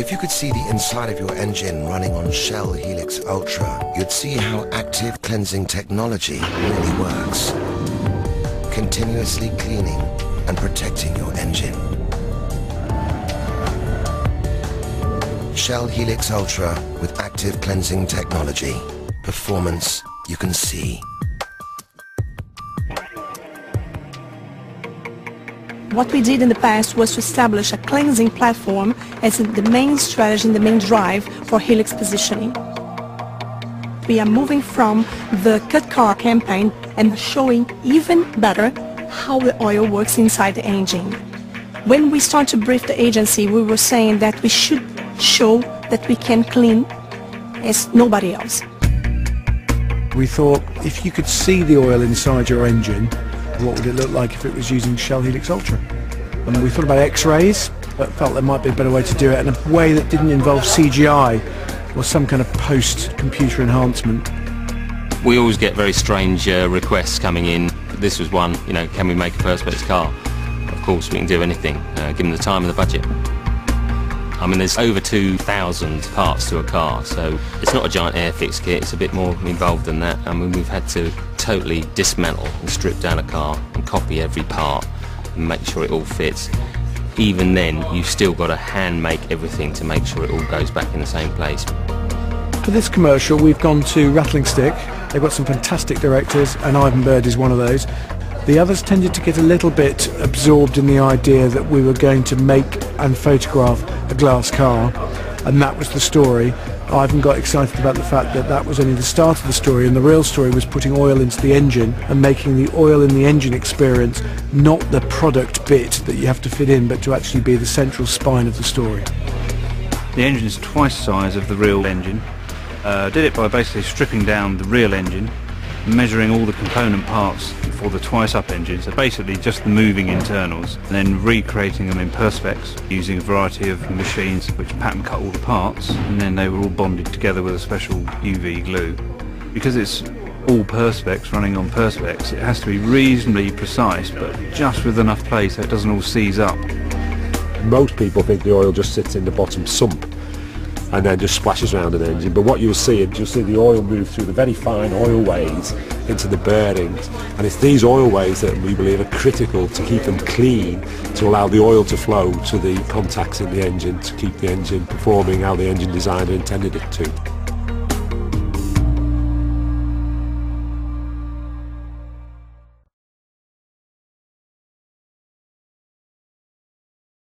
If you could see the inside of your engine running on Shell Helix Ultra, you'd see how active cleansing technology really works. Continuously cleaning and protecting your engine. Shell Helix Ultra with active cleansing technology. Performance you can see. What we did in the past was to establish a cleansing platform as the main strategy and the main drive for Helix positioning. We are moving from the cut car campaign and showing even better how the oil works inside the engine. When we start to brief the agency, we were saying that we should show that we can clean as nobody else. We thought if you could see the oil inside your engine, what would it look like if it was using Shell Helix Ultra? And we thought about X-rays, but felt there might be a better way to do it in a way that didn't involve CGI or some kind of post-computer enhancement. We always get very strange requests coming in. This was one, can we make a Perspex car? Of course we can do anything, given the time and the budget. I mean, there's over 2,000 parts to a car, so it's not a giant airfix kit, it's a bit more involved than that. I mean, we've had to totally dismantle and strip down a car and copy every part and make sure it all fits. Even then, you've still got to hand make everything to make sure it all goes back in the same place. For this commercial, we've gone to Rattling Stick. They've got some fantastic directors, and Ivan Bird is one of those. The others tended to get a little bit absorbed in the idea that we were going to make and photograph a glass car, and that was the story. Ivan got excited about the fact that that was only the start of the story, and the real story was putting oil into the engine and making the oil in the engine experience not the product bit that you have to fit in, but to actually be the central spine of the story. The engine is twice the size of the real engine. Did it by basically stripping down the real engine, measuring all the component parts for the twice-up engine, so basically just the moving internals, and then recreating them in Perspex using a variety of machines which pattern cut all the parts, and then they were all bonded together with a special UV glue. Because it's all Perspex running on Perspex, it has to be reasonably precise, but just with enough play so it doesn't all seize up. Most people think the oil just sits in the bottom sump and then just splashes around an engine, but what you'll see the oil move through the very fine oil ways into the bearings, and it's these oil ways that we believe are critical to keep them clean, to allow the oil to flow to the contacts in the engine, to keep the engine performing how the engine designer intended it to.